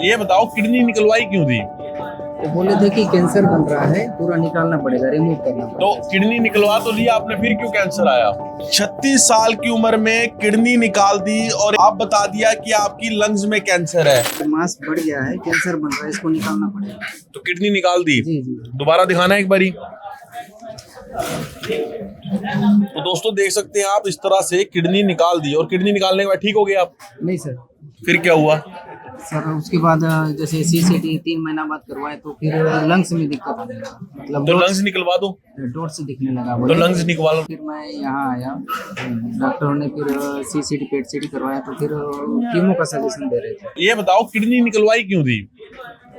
ये बताओ किडनी निकलवाई क्यों थी? तो बोले थे कि कैंसर बन रहा है, पूरा निकालना पड़ेगा, रिमूव करना पड़ेगा। तो किडनी निकलवा तो लिया आपने, फिर क्यों कैंसर आया? 36 साल की उम्र में किडनी निकाल दी और आप बता दिया कि आपकी लंग्स में कैंसर है। तो मांस बढ़ गया है, कैंसर बन रहा है, इसको निकालना पड़ेगा। तो किडनी निकाल दी। जी जी। दोबारा दिखाना एक बारी। तो दोस्तों देख सकते हैं आप, इस तरह से किडनी निकाल दी और किडनी निकालने के बाद ठीक हो गए आप? नहीं सर। फिर क्या हुआ? सर उसके बाद जैसे CCT 3 महीना बाद करवाए तो फिर लंग्स में दिक्कत आने लगा, मतलब तो लंग्स निकलवा दो। डॉट से दिखने लगा तो बोले। लंग्स निकलवा लो। फिर मैं यहाँ आया, डॉक्टरों ने फिर CCT पेट CT करवाया तो फिर कीमो का सजेशन दे रहे थे। ये बताओ किडनी निकलवाई क्यों थी?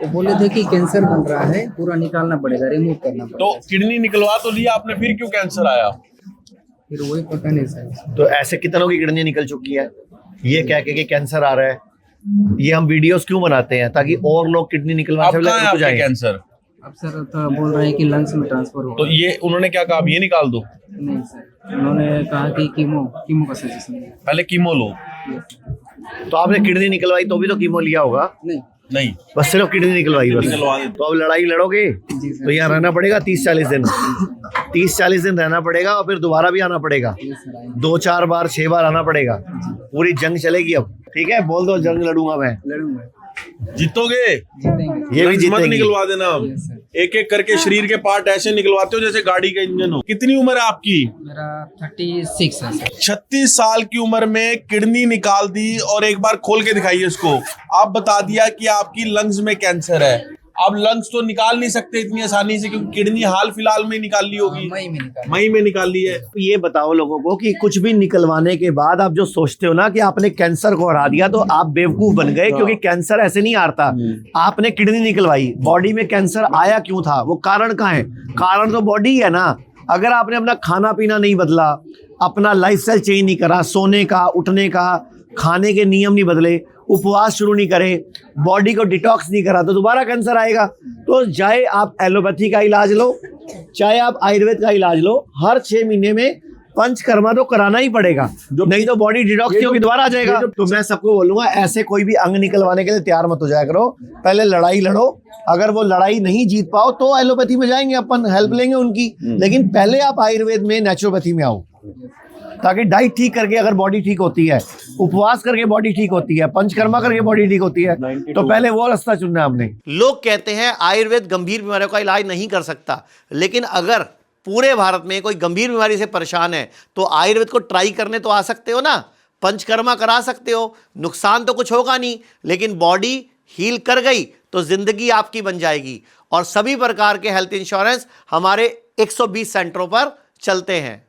तो बोले थे कि कैंसर बन रहा है, पूरा निकालना पड़ेगा, रिमूव करना पड़ेगा। तो किडनी निकलवा तो लिया आपने, फिर क्यों कैंसर आया? फिर वही पता नहीं सर। तो ऐसे कितनों की किडनी निकल चुकी है ये कह के कि कैंसर आ रहा है। ये हम वीडियोस क्यों बनाते हैं? ताकि और लोग किडनी निकलवाने से कहाँ है रुक आपके जाएं। कैंसर? अब सर तो बोल रहे हैं कि लंग्स में ट्रांसफर हो। तो ये उन्होंने क्या कहा, अब ये निकाल दो? नहीं सर, उन्होंने कहा कि कीमो का सजेशन दिया। पहले कीमो लो। तो आपने किडनी निकलवाई तो भी तो कीमो लिया होगा? नहीं, बस सिर्फ किडनी निकलवाई बस। निकलवा दे। तो अब लड़ाई लड़ोगे जी सर। तो यहाँ रहना पड़ेगा 30-40 दिन। 30-40 दिन रहना पड़ेगा और फिर दोबारा भी आना पड़ेगा। जी सर, आएंगे। 2-4 बार 6 बार आना पड़ेगा। पूरी जंग चलेगी अब। ठीक है, बोल दो जंग लड़ूंगा मैं। लड़ूंगा। जीतोगे? जीतेंगे। ये भी लंग्स मत जीतेंगी। निकलवा देना। Yes, sir. एक एक करके शरीर के पार्ट ऐसे निकलवाते हो जैसे गाड़ी का इंजन हो। कितनी उम्र है आपकी? मेरा 36 है सर। 36 साल की उम्र में किडनी निकाल दी और एक बार खोल के दिखाइए इसको। आप बता दिया कि आपकी लंग्स में कैंसर है। अब लंग्स तो निकाल नहीं सकते इतनी आसानी से, क्योंकि किडनी हाल फिलहाल में निकाल ली होगी। मई में निकाल ली है। ये बताओ लोगों को कि कुछ भी निकलवाने के बाद आप जो सोचते हो ना कि आपने कैंसर को हरा दिया, तो आप बेवकूफ बन गए। क्योंकि कैंसर ऐसे नहीं हारता। आपने किडनी निकलवाई, बॉडी में कैंसर आया क्यों था, वो कारण कहाँ है? कारण तो बॉडी है ना। अगर आपने अपना खाना पीना नहीं बदला, अपना लाइफस्टाइल चेंज नहीं करा, सोने का, उठने का, खाने के नियम नहीं बदले, उपवास शुरू नहीं करे, बॉडी को डिटॉक्स नहीं करा, तो दोबारा कैंसर आएगा। तो चाहे आप एलोपैथी का इलाज लो, चाहे आप आयुर्वेद का इलाज लो, हर 6 महीने में पंचकर्मा तो कराना ही पड़ेगा, नहीं तो बॉडी डिटॉक्स नहीं होगी, दोबारा आ जाएगा। तो मैं सबको बोलूंगा, ऐसे कोई भी अंग निकलवाने के लिए तैयार मत हो जाया करो। पहले लड़ाई लड़ो। अगर वो लड़ाई नहीं जीत पाओ तो एलोपैथी में जाएंगे, अपन हेल्प लेंगे उनकी। लेकिन पहले आप आयुर्वेद में, नेचुरोपैथी में आओ, ताकि डाइट ठीक करके अगर बॉडी ठीक होती है, उपवास करके बॉडी ठीक होती है, पंचकर्मा करके बॉडी ठीक होती है, तो पहले वो रास्ता चुनना है हमने। लोग कहते हैं आयुर्वेद गंभीर बीमारियों का इलाज नहीं कर सकता, लेकिन अगर पूरे भारत में कोई गंभीर बीमारी से परेशान है तो आयुर्वेद को ट्राई करने तो आ सकते हो ना। पंचकर्मा करा सकते हो, नुकसान तो कुछ होगा नहीं, लेकिन बॉडी हील कर गई तो जिंदगी आपकी बन जाएगी। और सभी प्रकार के हेल्थ इंश्योरेंस हमारे 120 सेंटरों पर चलते हैं।